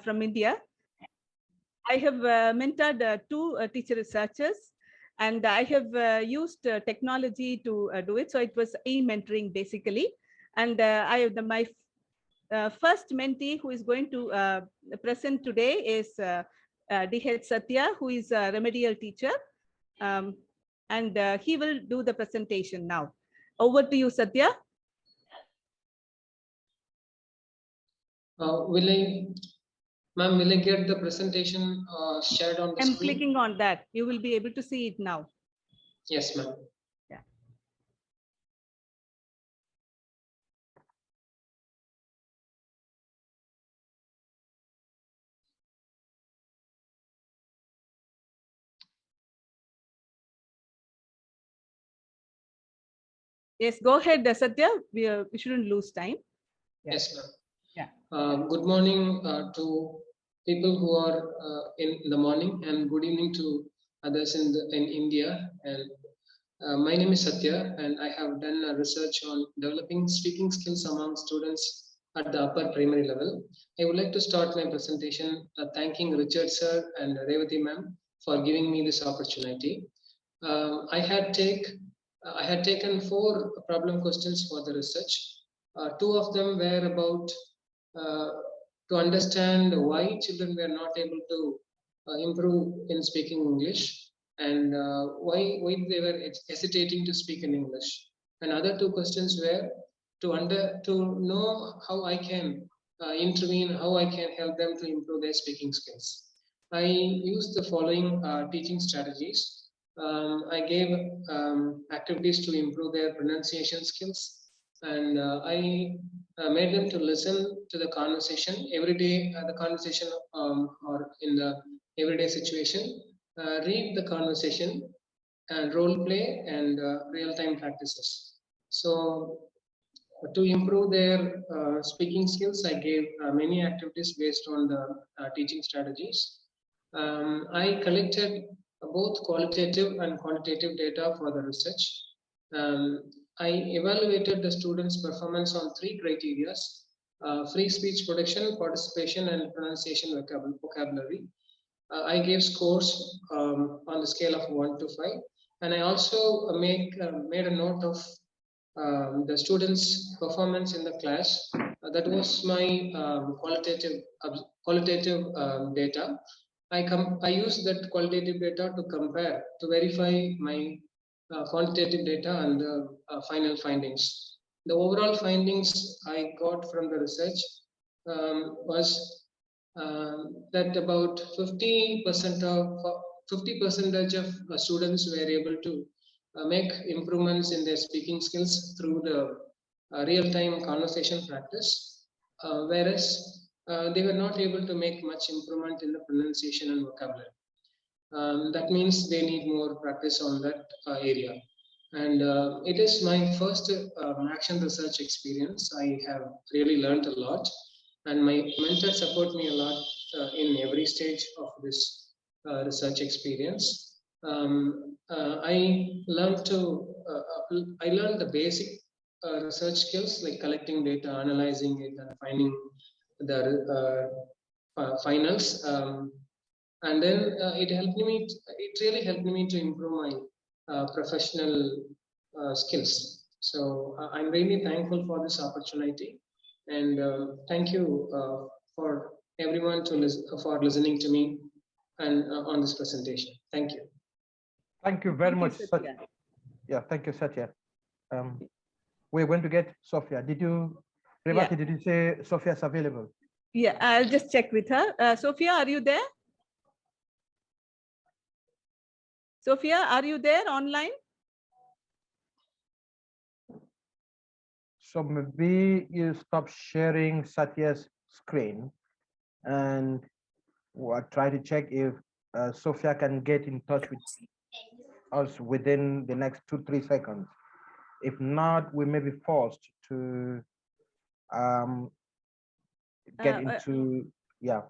from India. I have mentored two teacher researchers, and I have used technology to do it. So it was e-mentoring basically. And my first mentee who is going to present today is DH Satya, who is a remedial teacher. And he will do the presentation now. Over to you, Satya. Ma'am, will I get the presentation shared on the screen? I'm clicking on that. You will be able to see it now. Yes, ma'am. Yeah. Yes, go ahead, Satya. We shouldn't lose time. Yeah. Yes, ma'am. Yeah. Good morning to people who are in the morning, and good evening to others in India. And my name is Satya, and I have done a research on developing speaking skills among students at the upper primary level. I would like to start my presentation thanking Richard sir and Revati ma'am for giving me this opportunity. I had taken 4 problem questions for the research. 2 of them were about to understand why children were not able to improve in speaking English, and why they were hesitating to speak in English. And other 2 questions were to know how I can intervene, how I can help them to improve their speaking skills. I used the following teaching strategies. I gave activities to improve their pronunciation skills, and I made them to listen to the conversation every day, the conversation or in the everyday situation, read the conversation, and role play and real-time practices. So to improve their speaking skills, I gave many activities based on the teaching strategies. I collected both qualitative and quantitative data for the research. I evaluated the students' performance on 3 criteria: free speech protection, participation, and pronunciation vocabulary. I gave scores on the scale of 1 to 5, and I also made a note of the students' performance in the class. That was my qualitative data. I used that qualitative data to compare, to verify my quantitative data and the final findings. The overall findings I got from the research was that about 50% of students were able to make improvements in their speaking skills through the real-time conversation practice, whereas they were not able to make much improvement in the pronunciation and vocabulary. That means they need more practice on that area. And it is my first action research experience. I have really learned a lot, and my mentors support me a lot in every stage of this research experience. I learned the basic research skills like collecting data, analyzing it, and finding the finals. And then it really helped me to improve my professional skills. So I'm really thankful for this opportunity, and thank you for everyone for listening to me and on this presentation. Thank you. Thank you very much, Satya. Yeah, thank you, Satya. We're going to get Sophia. Did you say Sophia's available? Yeah, I'll just check with her. Sophia, are you there? Sophia, are you there online? So maybe you stop sharing Satya's screen, and we'll try to check if Sophia can get in touch with us within the next 2-3 seconds. If not, we may be forced to get into, yeah.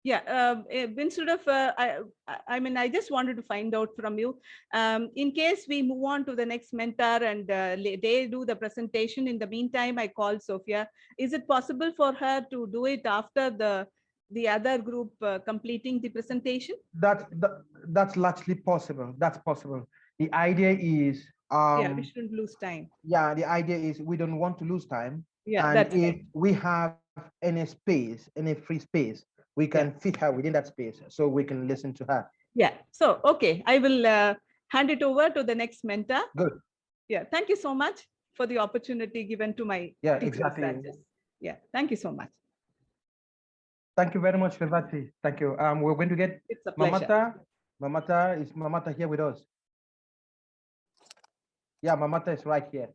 Yeah, instead of, I mean, I just wanted to find out from you, in case we move on to the next mentor and they do the presentation, in the meantime, I called Sophia. Is it possible for her to do it after the the other group completing the presentation? That's largely possible. That's possible. The idea is, Yeah, we shouldn't lose time. yeah, the idea is we don't want to lose time. Yeah, And that's if right. we have any space, any free space, we can Yeah. fit her within that space so we can listen to her. Yeah. So, okay, I will hand it over to the next mentor. Good. Yeah. Thank you so much for the opportunity given to my Yeah, teacher exactly. researchers. Yeah. Thank you so much. Thank you very much, Revati. Thank you. We're going to get It's a pleasure. Mamata. Is Mamata here with us? Yeah, Mamata is right here.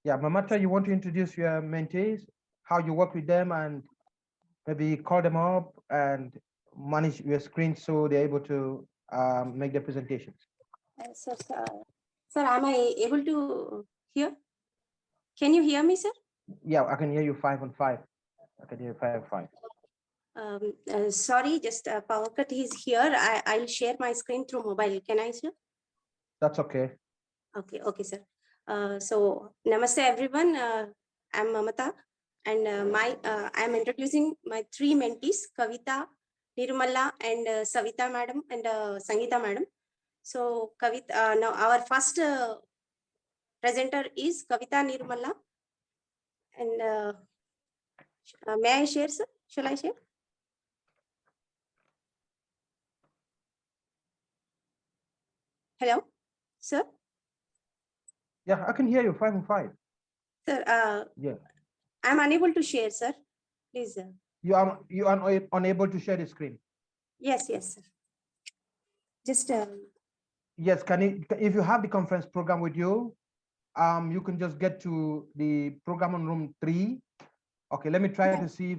Yeah, Mamata, you want to introduce your mentees, how you work with them, and maybe call them up and manage your screen so they're able to make their presentations. Sir, am I able to hear? Can you hear me, sir? Yeah, I can hear you 5 on 5. I can hear you 5 on 5. Sorry, just power cut is here. I'll share my screen through mobile. Can I, sir? That's okay. Okay, sir. So, namaste everyone. I'm Mamata, and I'm introducing my 3 mentees, Kavita, Nirmala, and Savita madam, and Sangeeta madam. So, Kavita, now our first presenter is Kavita Nirmala, and may I share, sir? Shall I share? Hello, sir. Yeah, I can hear you 5 on 5. Sir, Yeah. I'm unable to share, sir. Please. You are unable to share the screen. Yes, sir. Just. Yes, if you have the conference program with you, you can just get to the program on room 3. Okay, let me try to see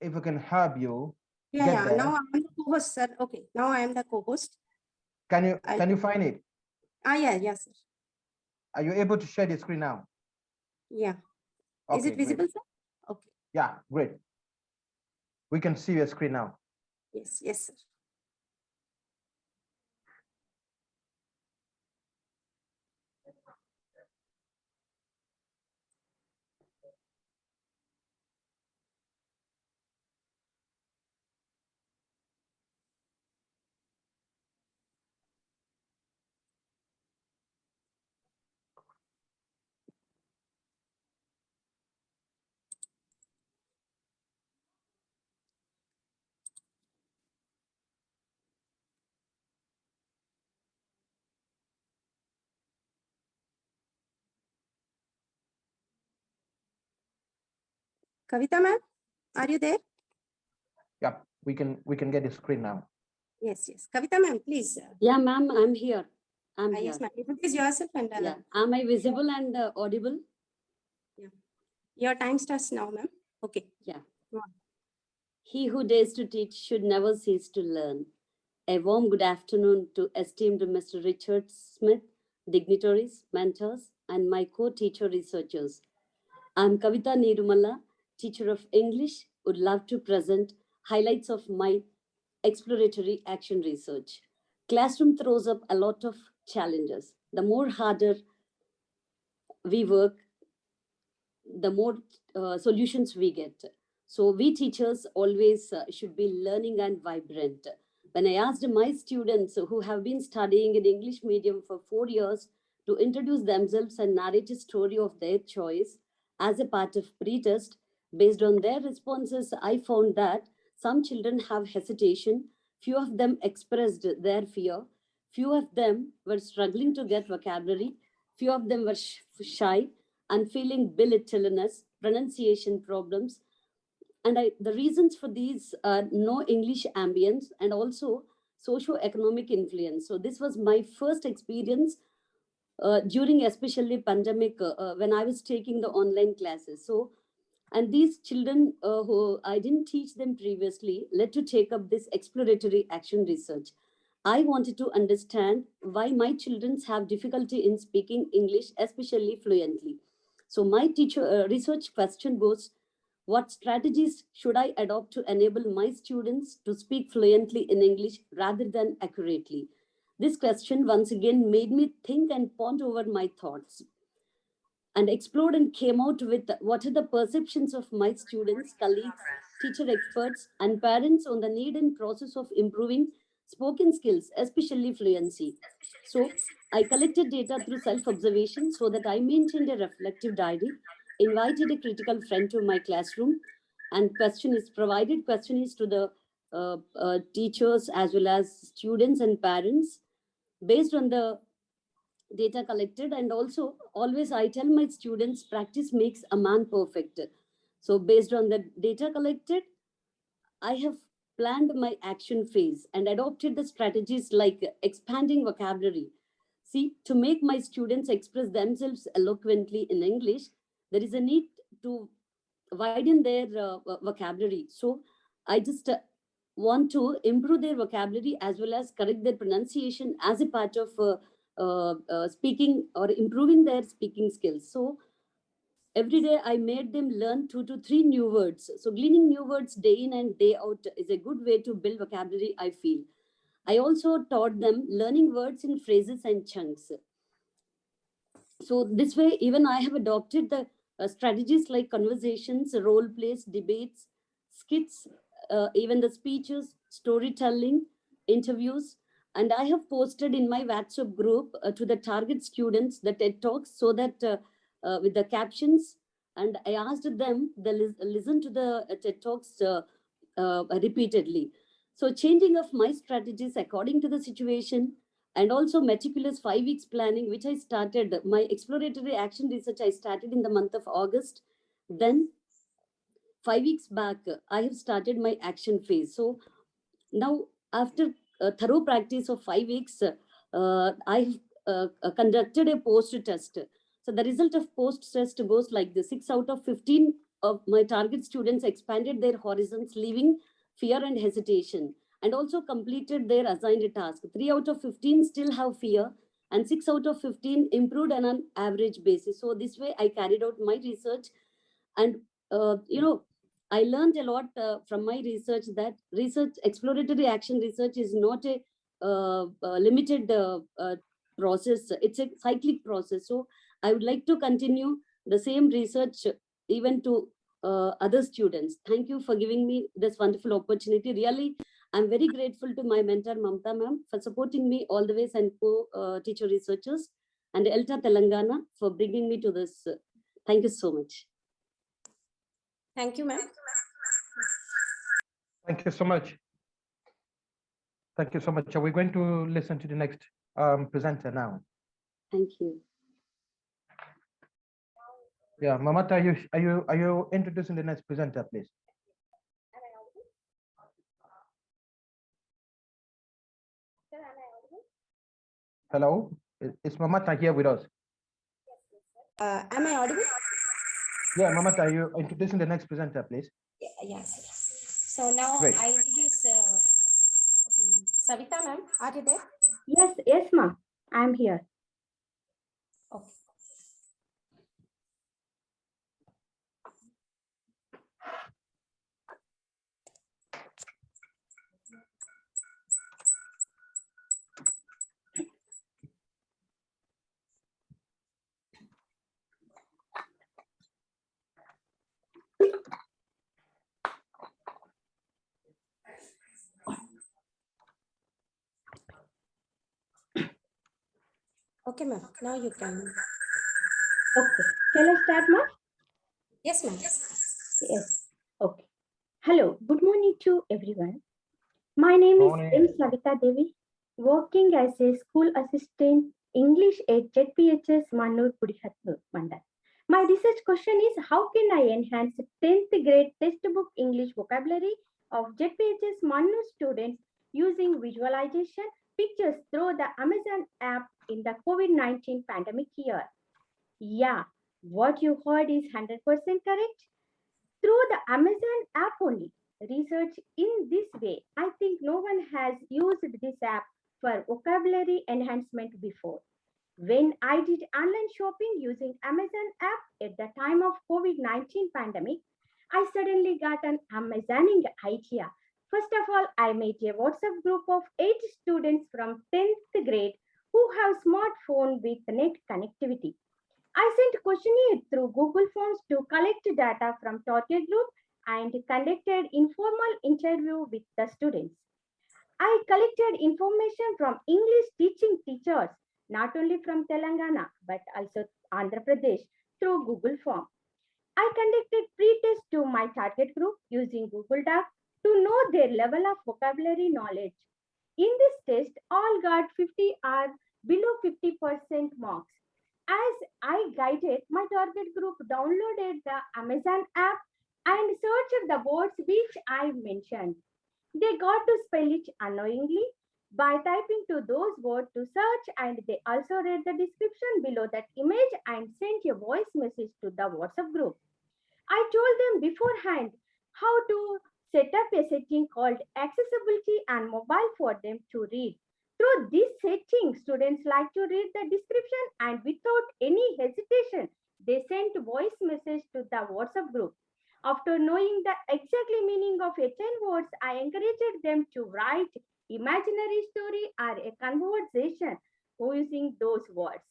if I can help you. Yeah. Now I'm the co-host, sir. Okay, now I am the co-host. Can you find it? Yeah, sir. Are you able to share the screen now? Yeah. Okay, is it visible, great. sir? Okay. Yeah, great. We can see your screen now. Yes, sir. Kavita ma'am, are you there? Yeah, we can get the screen now. Yes. Kavita ma'am, please. Yeah, ma'am, I'm here. I'm here. Yes, ma'am. Introduce yourself and. Yeah. Am I visible and audible? Yeah. Your time starts now, ma'am. Okay. Yeah. Go on. He who dares to teach should never cease to learn. A warm good afternoon to esteemed Mr. Richard Smith, dignitaries, mentors, and my co-teacher researchers. I'm Kavita Nirumala, teacher of English, would love to present highlights of my exploratory action research. Classroom throws up a lot of challenges. The more harder we work, the more solutions we get. So we teachers always should be learning and vibrant. When I asked my students who have been studying in English medium for 4 years to introduce themselves and narrate a story of their choice as a part of pre-test, based on their responses, I found that some children have hesitation, few of them expressed their fear, few of them were struggling to get vocabulary, few of them were shy, and feeling belittleness, pronunciation problems. And the reasons for these are no English ambience and also socio-economic influence. So this was my first experience during especially pandemic when I was taking the online classes. So, and these children who I didn't teach them previously led to take up this exploratory action research. I wanted to understand why my children have difficulty in speaking English, especially fluently. So my teacher research question goes, what strategies should I adopt to enable my students to speak fluently in English rather than accurately? This question once again made me think and ponder over my thoughts. and explored and came out with what are the perceptions of my students, colleagues, teacher experts, and parents on the need and process of improving spoken skills, especially fluency. So I collected data through self-observation so that I maintained a reflective diary, invited a critical friend to my classroom, and provided questionnaires to the teachers as well as students and parents based on the data collected. And also always I tell my students, practice makes a man perfect. So based on the data collected, I have planned my action phase and adopted the strategies like expanding vocabulary. See, to make my students express themselves eloquently in English, there is a need to widen their vocabulary. So I just want to improve their vocabulary as well as correct their pronunciation as a part of speaking or improving their speaking skills. So every day I made them learn 2 to 3 new words. So gleaning new words day in and day out is a good way to build vocabulary, I feel. I also taught them learning words in phrases and chunks. So this way, even I have adopted the strategies like conversations, role plays, debates, skits, even the speeches, storytelling, interviews. And I have posted in my WhatsApp group to the target students the TED Talks so that with the captions, and I asked them to listen to the TED Talks repeatedly. So changing of my strategies according to the situation, and also meticulous 5 weeks planning, which I started. My exploratory action research I started in the month of August. Then 5 weeks back, I have started my action phase. So now after a thorough practice of 5 weeks, I conducted a post test. So the result of post test goes like this: 6 out of 15 of my target students expanded their horizons, leaving fear and hesitation, and also completed their assigned task. 3 out of 15 still have fear, and 6 out of 15 improved on an average basis. So this way I carried out my research. And I learned a lot from my research that exploratory action research is not a limited process. It's a cyclic process. So I would like to continue the same research even to other students. Thank you for giving me this wonderful opportunity. Really, I'm very grateful to my mentor, Mamta ma'am, for supporting me all the ways, and co-teacher researchers, and ELTA Telangana for bringing me to this. Thank you so much. Thank you, ma'am. Thank you so much. Thank you so much. We're going to listen to the next presenter now. Thank you. Yeah, Mamata, are you introducing the next presenter, please? Hello, is Mamata here with us? Am I audible? Yeah, Mamata, are you introducing the next presenter, please? Yes. So now Great. I introduce Savita ma'am. Are you there? Yes, ma'am. I'm here. Okay. Okay, ma'am. Now you can. Okay. Shall I start, ma'am? Yes, ma'am. Yes. Okay. Hello. Good morning to everyone. My name Morning. is M. Savita Devi, working as a school assistant English at ZPHS Mannur Pudihattu Mandal. My research question is, how can I enhance 10th grade textbook English vocabulary of ZPHS Mannur students using visualization pictures through the Amazon app in the COVID-19 pandemic year? Yeah, what you heard is 100% correct. Through the Amazon app only. Research in this way. I think no one has used this app for vocabulary enhancement before. When I did online shopping using Amazon app at the time of COVID-19 pandemic, I suddenly got an amazing idea. First of all, I made a WhatsApp group of 8 students from 10th grade who have smartphone with net connectivity. I sent questionnaire through Google Forms to collect data from target group and conducted informal interview with the students. I collected information from English teaching teachers, not only from Telangana, but also Andhra Pradesh through Google Form. I conducted pre-test to my target group using Google Doc to know their level of vocabulary knowledge. In this test, all got 50 or below 50% marks. As I guided, my target group downloaded the Amazon app and searched the words which I mentioned. They got to spell it unknowingly by typing to those words to search, and they also read the description below that image and sent a voice message to the WhatsApp group. I told them beforehand how to set up a setting called accessibility and mobile for them to read. Through this setting, students like to read the description and without any hesitation, they sent voice message to the WhatsApp group. After knowing the exactly meaning of a 10 words, I encouraged them to write imaginary story or a conversation using those words.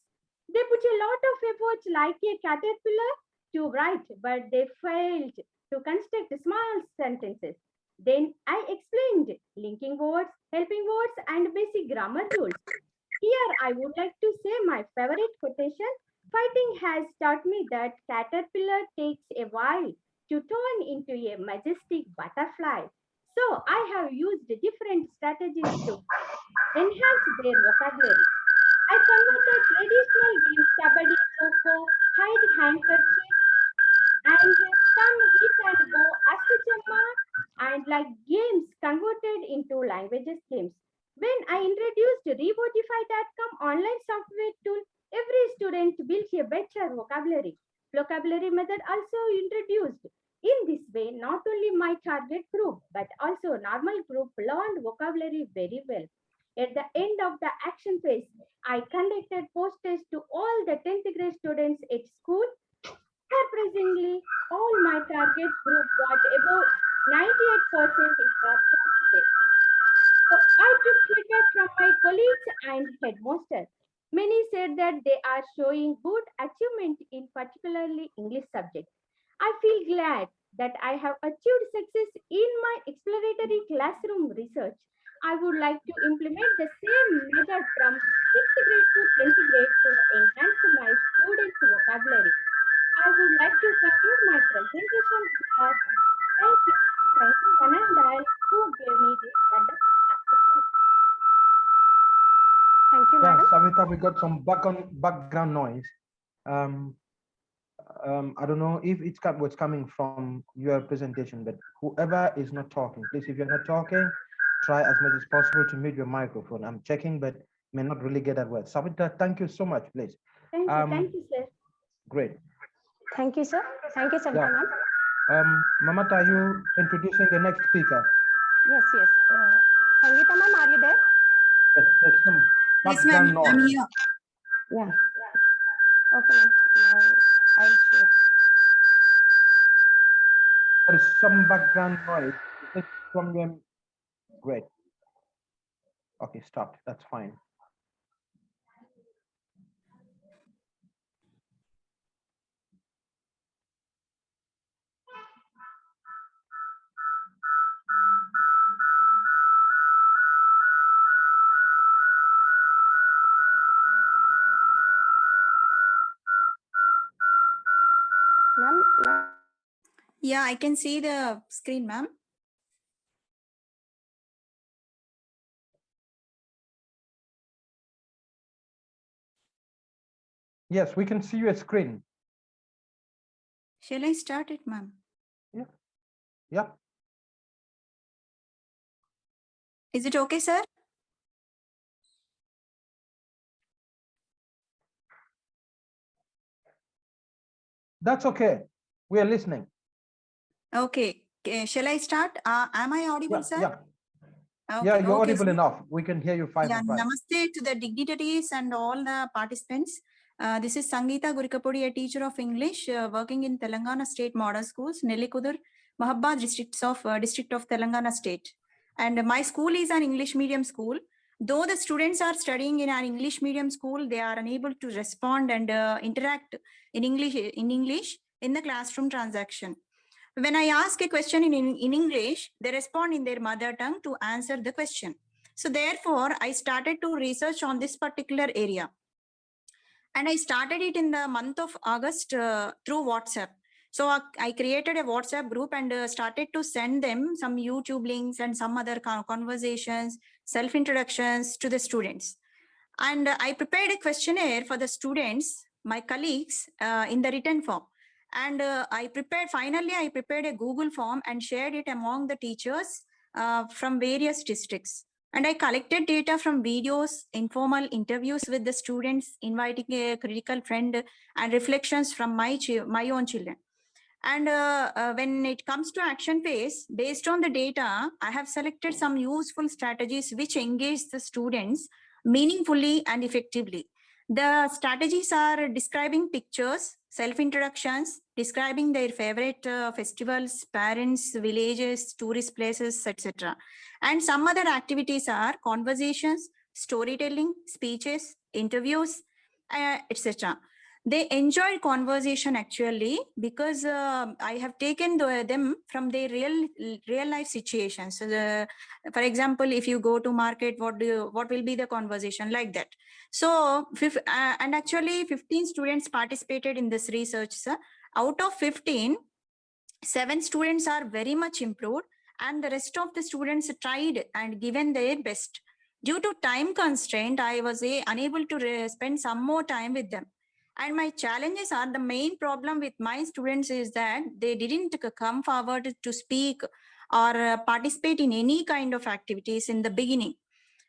They put a lot of effort like a caterpillar to write, but they failed to construct small sentences. Then I explained linking words, helping words, and basic grammar rules. Here I would like to say my favorite quotation. Fighting has taught me that caterpillar takes a while to turn into a majestic butterfly. So I have used different strategies to enhance their vocabulary. I converted traditional games kabaddi, kho, hide handkerchief, and some hit and go Ashtamma and like games converted into languages games. When I introduced Rebotify.com online software tool, every student built a better vocabulary. Vocabulary method also introduced. In this way, not only my target group, but also normal group learned vocabulary very well. At the end of the action phase, I conducted post-tests to all the 10th grade students at school. Surprisingly, all my target group got about 98% in the first day. So I took feedback from my colleagues and headmaster. Many said that they are showing good achievement in particularly English subject. I feel glad that I have achieved success in my exploratory classroom research. I would like to implement the same method from 6th grade to 10th grade to enhance my students' vocabulary. I would like to conclude my presentation here. Thank you. Thank you, Vanandal, who gave me this wonderful opportunity. Thank you, Yeah, madam. Savita, we got some background noise. I don't know if it's what's coming from your presentation, but whoever is not talking, please, if you're not talking, try as much as possible to mute your microphone. I'm checking, but may not really get that word. Savita, thank you so much, please. Thank you, sir. Great. Thank you, sir. Thank you, Savita, Yeah. ma'am. Mamata, are you introducing the next speaker? Yes, yes. Sangeeta, ma'am, are you there? Yes, there's some Yes, ma'am. background I'm noise. here. Yeah. Okay, ma'am. Now I'll share. There is some background noise. Is it from your... Great. Okay, stop. That's fine. Ma'am, Yeah, I can see the screen, ma'am. Yes, we can see your screen. Shall I start it, ma'am? Yeah. Is it okay, sir? That's okay. We are listening. Okay. Shall I start? Am I audible, Yeah, sir? yeah. Okay, Yeah, you're okay, audible sir. enough. We can hear you fine. Yeah, namaste to the dignitaries and all the participants. This is Sangeeta Gurikapudi, a teacher of English working in Telangana State Model Schools, Nellikudur, Mahabad district of Telangana State. And my school is an English medium school. Though the students are studying in an English medium school, they are unable to respond and interact in English in the classroom transaction. When I ask a question in English, they respond in their mother tongue to answer the question. So therefore, I started to research on this particular area. And I started it in the month of August through WhatsApp. So I created a WhatsApp group and started to send them some YouTube links and some other conversations, self-introductions to the students. And I prepared a questionnaire for the students, my colleagues, in the written form. And finally, I prepared a Google form and shared it among the teachers from various districts. And I collected data from videos, informal interviews with the students, inviting a critical friend, and reflections from my own children. And when it comes to action phase, based on the data, I have selected some useful strategies which engage the students meaningfully and effectively. The strategies are describing pictures, self-introductions, describing their favorite festivals, parents, villages, tourist places, etc. And some other activities are conversations, storytelling, speeches, interviews, etc. They enjoy conversation actually because I have taken them from their real life situations. So for example, if you go to market, what will be the conversation like that? So and actually 15 students participated in this research. So out of 15, 7 students are very much improved, and the rest of the students tried and given their best. Due to time constraint, I was unable to spend some more time with them. And my challenges are, the main problem with my students is that they didn't come forward to speak or participate in any kind of activities in the beginning.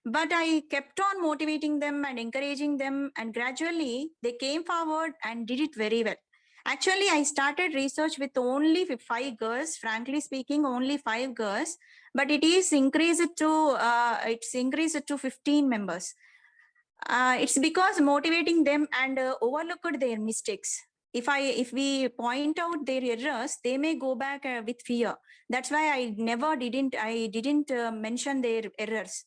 But I kept on motivating them and encouraging them, and gradually they came forward and did it very well. Actually, I started research with only 5 girls, frankly speaking, only 5 girls, but it is increased to 15 members. It's because motivating them and overlooked their mistakes. If we point out their errors, they may go back with fear. That's why I didn't mention their errors.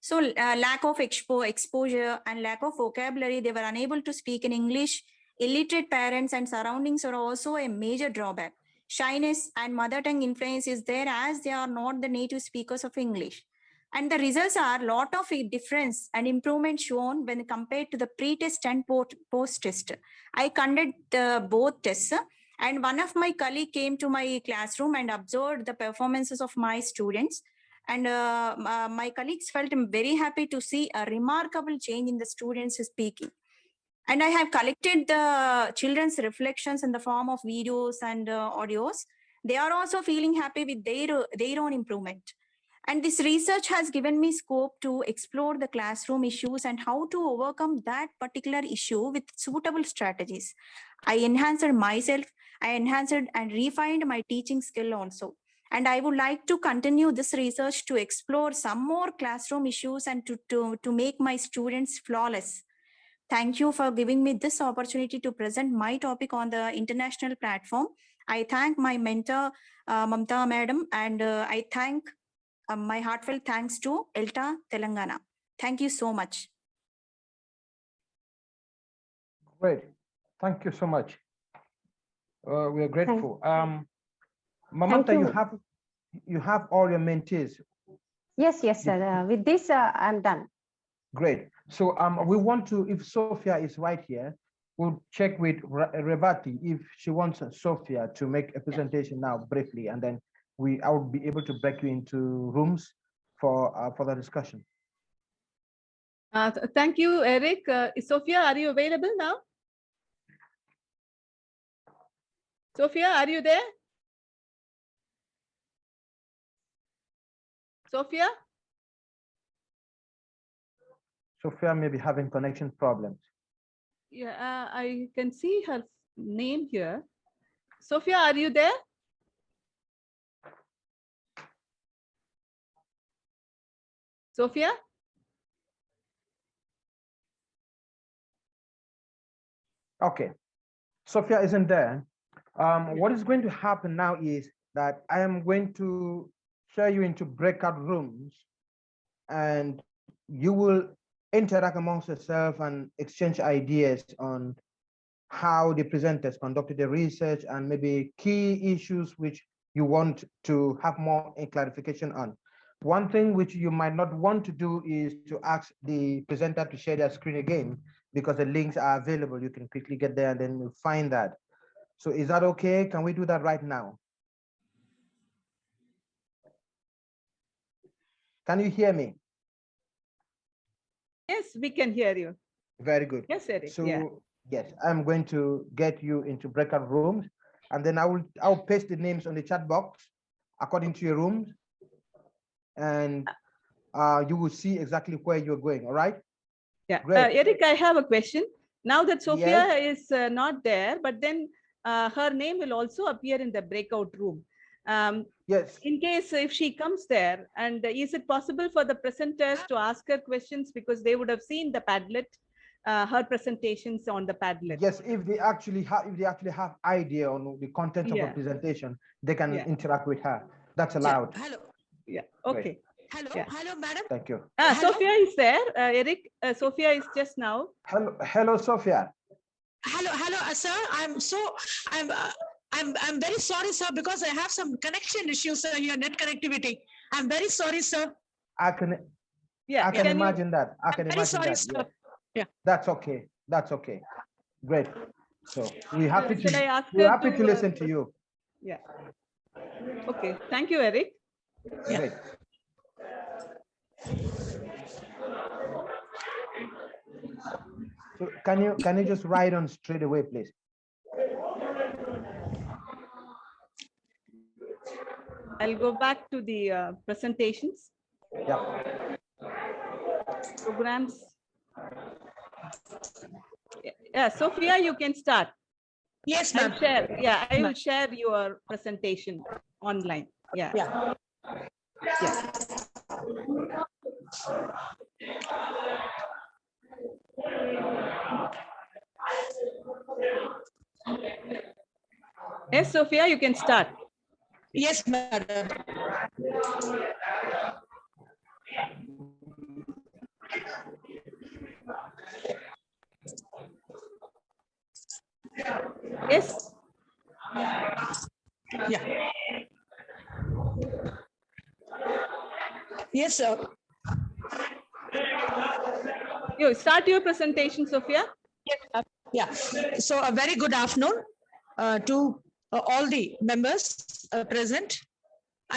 So lack of exposure and lack of vocabulary, they were unable to speak in English. Illiterate parents and surroundings are also a major drawback. Shyness and mother tongue influence is there as they are not the native speakers of English. And the results are a lot of difference and improvement shown when compared to the pre-test and post-test. I conducted both tests, and one of my colleagues came to my classroom and observed the performances of my students. And my colleagues felt very happy to see a remarkable change in the students speaking. And I have collected the children's reflections in the form of videos and audios. They are also feeling happy with their own improvement. And this research has given me scope to explore the classroom issues and how to overcome that particular issue with suitable strategies. I enhanced myself, I enhanced and refined my teaching skill also. And I would like to continue this research to explore some more classroom issues and to make my students flawless. Thank you for giving me this opportunity to present my topic on the international platform. I thank my mentor, Mamta Madam, and I thank my heartfelt thanks to ELTA Telangana. Thank you so much. Great. Thank you so much. We are grateful. Mamata, you have all your mentees. Yes, sir. With this, I'm done. Great. So we want to, if Sophia is right here, we'll check with Revati if she wants Sophia to make a presentation now briefly, and then I will be able to break you into rooms for the discussion. Thank you, Eric. Sophia, are you available now? Sophia, are you there? Sophia? Sophia may be having connection problems. Yeah, I can see her name here. Sophia, are you there? Sophia? Okay, Sophia isn't there. What is going to happen now is that I am going to share you into breakout rooms, and you will interact amongst yourself and exchange ideas on how the presenters conducted the research and maybe key issues which you want to have more clarification on. One thing which you might not want to do is to ask the presenter to share their screen again, because the links are available. You can quickly get there and then you'll find that. So is that okay? Can we do that right now? Can you hear me? Yes, we can hear you. Very good. Yes, Eric. So Yeah. yes, I'm going to get you into breakout rooms, and then I'll paste the names on the chat box according to your rooms, and you will see exactly where you're going. All right? Yeah. Great. Eric, I have a question. Now that Sophia Yes. is not there, but then her name will also appear in the breakout room. Yes. In case if she comes there, and is it possible for the presenters to ask her questions, because they would have seen the Padlet, her presentations on the Padlet? Yes, if they actually have idea on the content of a Yeah. presentation, they can Yeah. interact with her. That's allowed. Hello. Yeah. Great. Okay. Hello. Yeah. Hello, madam. Thank you. Hello? Sophia is there. Eric, Sophia is just now. Hello, Sophia. Hello, sir. I'm very sorry, sir, because I have some connection issues, sir, here, net connectivity. I'm very sorry, sir. I can Yeah. can imagine that. I can very imagine sorry, that. sir. Yes. Yeah. That's okay. That's okay. Great. So we're happy Shall I to ask we're her happy to listen to you. Yeah. Okay. Thank you, Eric. Great. So can you just write on straight away, please? I'll go back to the presentations, Yeah. programs. Yeah, Sophia, you can start. Yes, I'll ma'am. share. Yeah, I will share your presentation online. Yeah. Yeah. Yeah. Yes, Sophia, you can start. Yes, madam. Yes. Yeah. Yes, sir. You start your presentation, Sophia. Yes, yeah. So a very good afternoon to all the members present.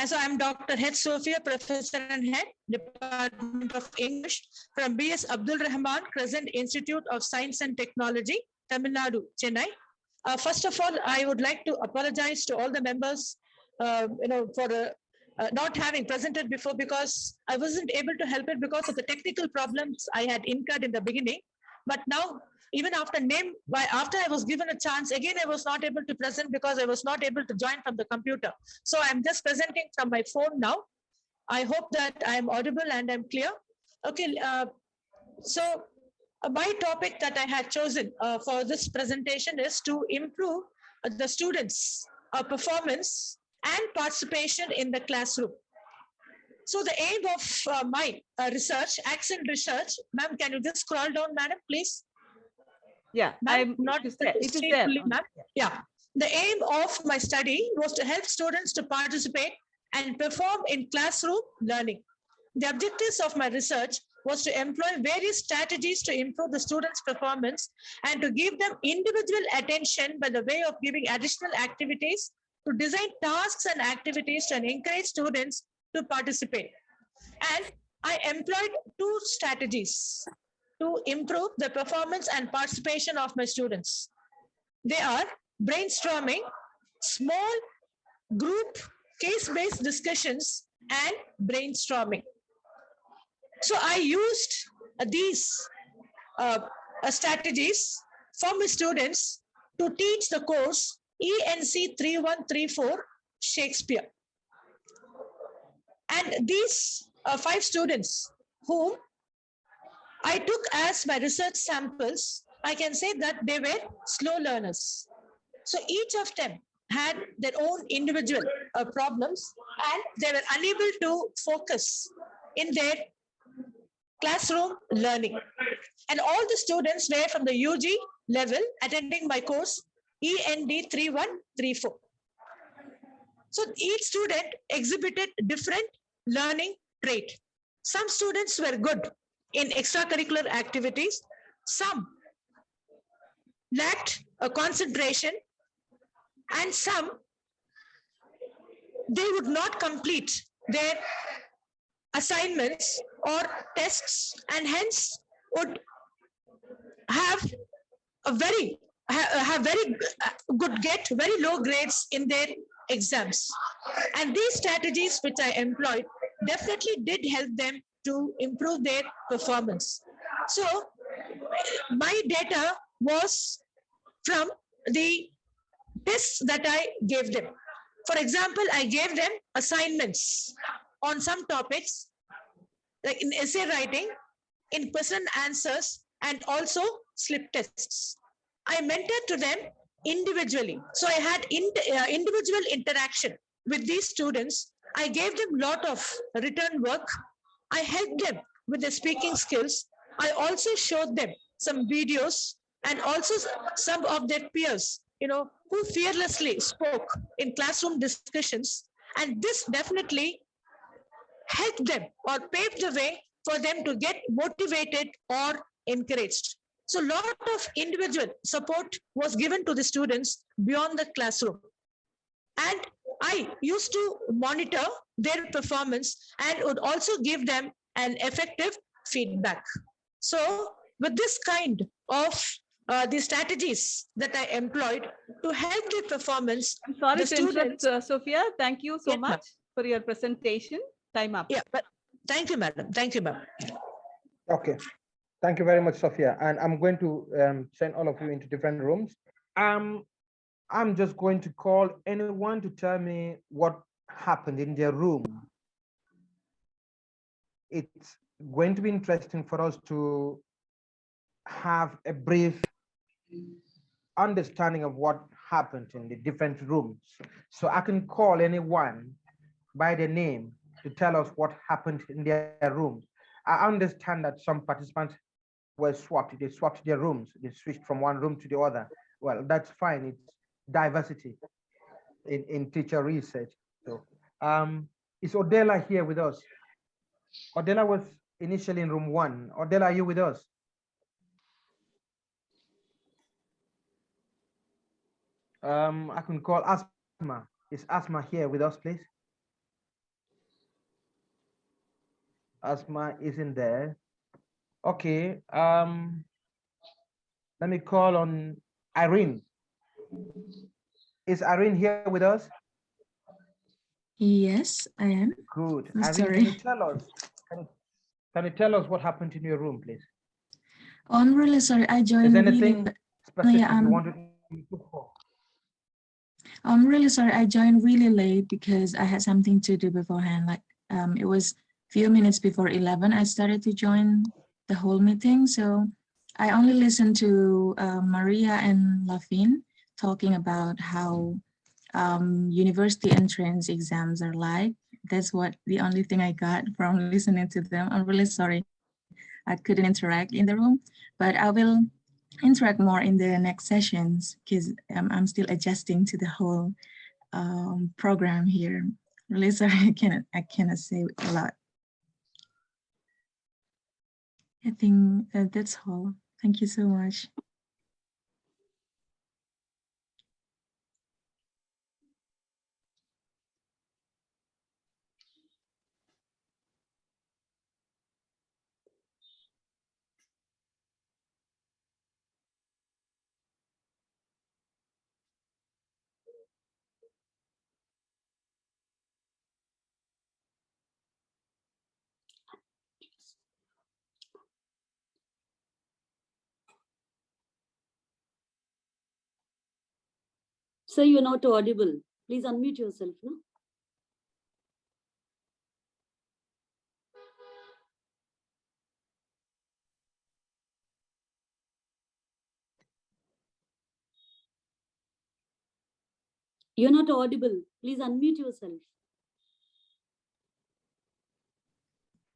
So I'm Dr. H. Sophia, Professor and Head, Department of English from B.S. Abdul Rahman, Crescent Institute of Science and Technology, Tamil Nadu, Chennai. First of all, I would like to apologize to all the members, for not having presented before, because I wasn't able to help it because of the technical problems I had incurred in the beginning. But now, even after I was given a chance, again, I was not able to present because I was not able to join from the computer. So I'm just presenting from my phone now. I hope that I'm audible and I'm clear. Okay, so my topic that I had chosen for this presentation is to improve the students' performance and participation in the classroom. So the aim of my research, accent research, ma'am, can you just scroll down, madam, please? Yeah, I'm not. it is there. Yeah. The aim of my study was to help students to participate and perform in classroom learning. The objectives of my research was to employ various strategies to improve the students' performance and to give them individual attention by the way of giving additional activities, to design tasks and activities to encourage students to participate. And I employed two strategies to improve the performance and participation of my students. They are brainstorming, small group case-based discussions, and brainstorming. So I used these strategies for my students to teach the course ENC 3134 Shakespeare. And these 5 students whom I took as my research samples, I can say that they were slow learners. So each of them had their own individual problems, and they were unable to focus in their classroom learning. And all the students were from the UG level attending my course END 3134. So each student exhibited different learning trait. Some students were good in extracurricular activities. Some lacked a concentration, and some they would not complete their assignments or tests, and hence would have a very get very low grades in their exams. And these strategies which I employed definitely did help them to improve their performance. So my data was from the tests that I gave them. For example, I gave them assignments on some topics, like in essay writing, in question answers, and also slip tests. I mentored to them individually. So I had individual interaction with these students. I gave them a lot of written work. I helped them with their speaking skills. I also showed them some videos, and also some of their peers, who fearlessly spoke in classroom discussions. And this definitely helped them or paved the way for them to get motivated or encouraged. So a lot of individual support was given to the students beyond the classroom. And I used to monitor their performance and would also give them an effective feedback. So with this kind of the strategies that I employed to help their performance. I'm sorry the to interrupt, students, Sophia. Thank you so Yes, ma'am. much for your presentation. Time up. Yeah, but thank you, madam. Thank you, ma'am. Okay. Thank you very much, Sophia. And I'm going to send all of you into different rooms. I'm just going to call anyone to tell me what happened in their room. It's going to be interesting for us to have a brief understanding of what happened in the different rooms. So I can call anyone by the name to tell us what happened in their rooms. I understand that some participants were swapped. They swapped their rooms. They switched from one room to the other. Well, that's fine. It's diversity in teacher research. So is Odela here with us? Odela was initially in room 1. Odela, are you with us? I can call Asma. Is Asma here with us, please? Asma isn't there. Okay. Let me call on Irene. Is Irene here with us? Yes, I am. Good. I'm Irene, sorry. can you tell us? Can you tell us what happened in your room, please? Oh, I'm really sorry. I joined. Is anything specific yeah, you want to input for? I'm really sorry. I joined really late because I had something to do beforehand. Like it was few minutes before 11. I started to join the whole meeting, so I only listened to Maria and Lafine talking about how university entrance exams are like. That's the only thing I got from listening to them. I'm really sorry I couldn't interact in the room, but I will interact more in the next sessions because I'm still adjusting to the whole program here. Really sorry, I cannot say a lot. I think that's all. Thank you so much. Sir, you're not audible. Please unmute yourself, no? You're not audible. Please unmute yourself.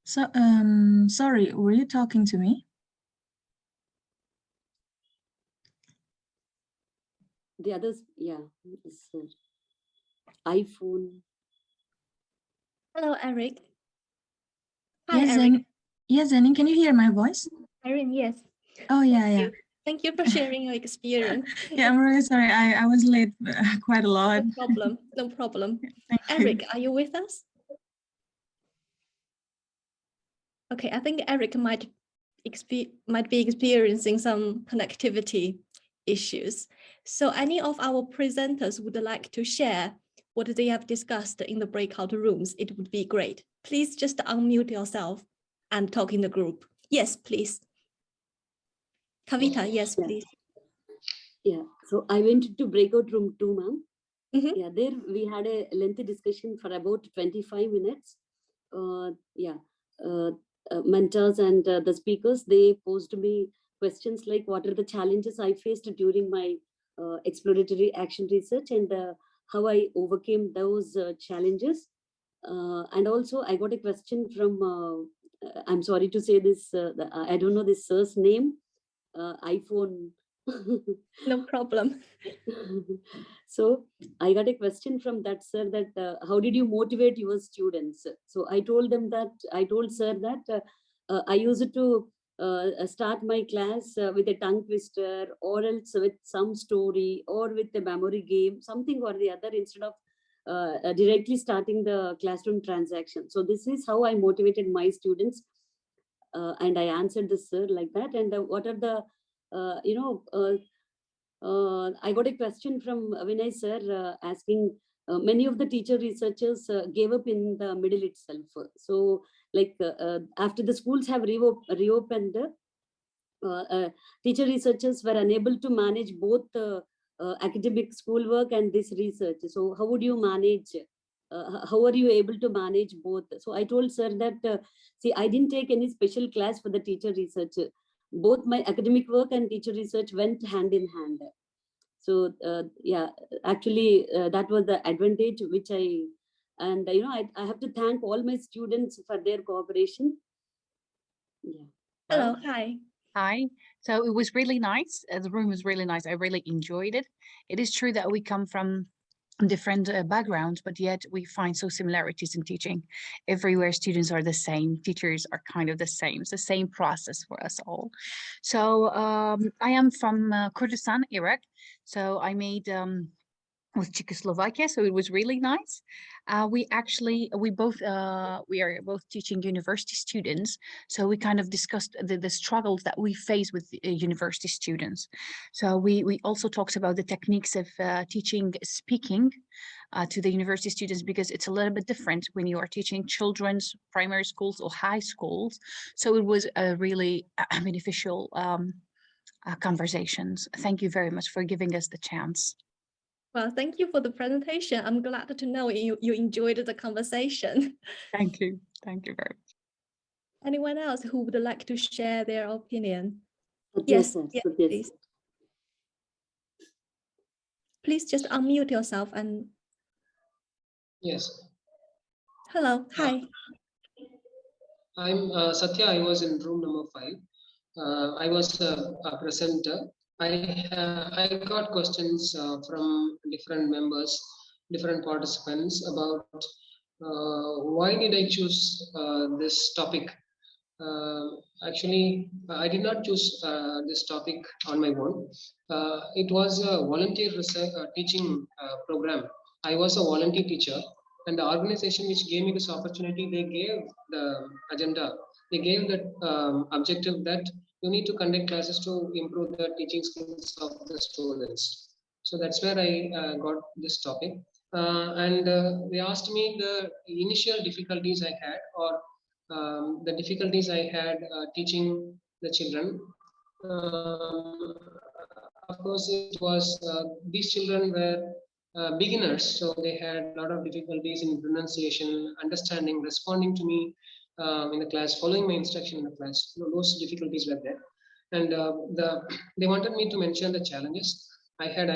So, sorry, were you talking to me? The others, yeah, iPhone. Hello, Eric. Hi, Yes, Eric. yes, Zenin, can you hear my voice? Irene, yes. Oh, yeah. Thank you for sharing your experience. Yeah, I'm really sorry. I was late quite a lot. No problem. No problem. Thank Eric, you. are you with us? Okay, I think Eric might be experiencing some connectivity issues. So any of our presenters would like to share what they have discussed in the breakout rooms, it would be great. Please just unmute yourself and talk in the group. Yes, please. Kavita, yes, please. Yeah, so I went to breakout room 2, ma'am. Mm-hmm. Yeah, there we had a lengthy discussion for about 25 minutes. Mentors and the speakers, they posed me questions like what are the challenges I faced during my exploratory action research and how I overcame those challenges. And also I got a question from, I'm sorry to say this, I don't know this sir's name, iPhone. No problem. So I got a question from that sir that how did you motivate your students? So I told sir that I used to start my class with a tongue twister or else with some story or with a memory game, something or the other, instead of directly starting the classroom transaction. So this is how I motivated my students. And I answered the sir like that. And what are the, I got a question from Vinay sir asking many of the teacher researchers gave up in the middle itself. So like after the schools have reopened, teacher researchers were unable to manage both academic schoolwork and this research. So how would you manage? How are you able to manage both? So I told sir that, see, I didn't take any special class for the teacher research. Both my academic work and teacher research went hand in hand. So yeah, actually that was the advantage which I have to thank all my students for their cooperation. Yeah. Hello, hi. Hi. So it was really nice. The room was really nice. I really enjoyed it. It is true that we come from different backgrounds, but yet we find so similarities in teaching. Everywhere students are the same, teachers are kind of the same. It's the same process for us all. So I am from Kurdistan, Iraq. So I made with Czechoslovakia, so it was really nice. We are both teaching university students, so we kind of discussed the struggles that we face with university students. So we also talked about the techniques of teaching speaking to the university students, because it's a little bit different when you are teaching children's primary schools or high schools. So it was a really beneficial conversations. Thank you very much for giving us the chance. Well, thank you for the presentation. I'm glad to know you enjoyed the conversation. Thank you. Thank you very much. Anyone else who would like to share their opinion? Yes, yes, please. Please just unmute yourself and. Yes. Hello, hi. I'm Satya. I was in room number 5. I was a presenter. I got questions from different members, different participants about why did I choose this topic. Actually, I did not choose this topic on my own. It was a volunteer research, teaching program. I was a volunteer teacher, and the organization which gave me this opportunity, they gave the agenda. They gave that objective that you need to conduct classes to improve the teaching skills of the students. So that's where I got this topic. And they asked me the initial difficulties I had, or the difficulties I had teaching the children. Of course, it was these children were beginners, so they had a lot of difficulties in pronunciation, understanding, responding to me in the class, following my instruction in the class. Those difficulties were there, and they wanted me to mention the challenges. I had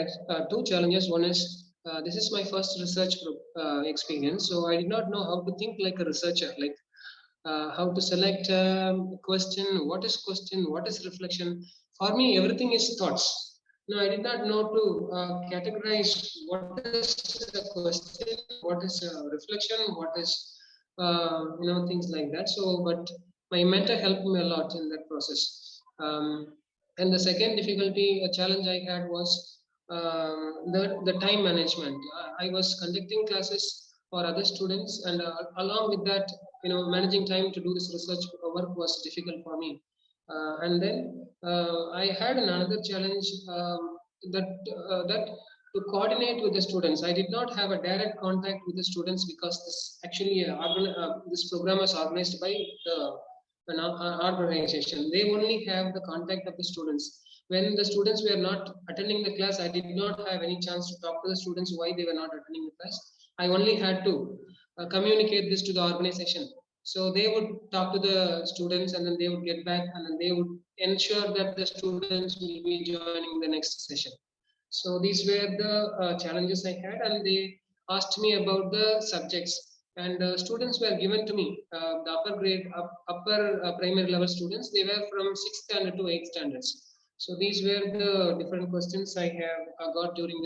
2 challenges. One is this is my first research experience, so I did not know how to think like a researcher. Like how to select question, what is reflection. For me, everything is thoughts. No, I did not know to categorize what is a question, what is a reflection, what is things like that. So, but my mentor helped me a lot in that process. And the second difficulty, a challenge I had was the time management. I was conducting classes for other students, and along with that, managing time to do this research work was difficult for me. And then I had another challenge, that to coordinate with the students. I did not have a direct contact with the students because this actually this program was organized by an organization. They only have the contact of the students. When the students were not attending the class, I did not have any chance to talk to the students why they were not attending the class. I only had to communicate this to the organization. So they would talk to the students, and then they would get back, and then they would ensure that the students will be joining the next session. So these were the challenges I had, and they asked me about the subjects. And students were given to me, the upper grade, upper primary level students. They were from 6th standard to 8th standards. So these were the different questions I have got during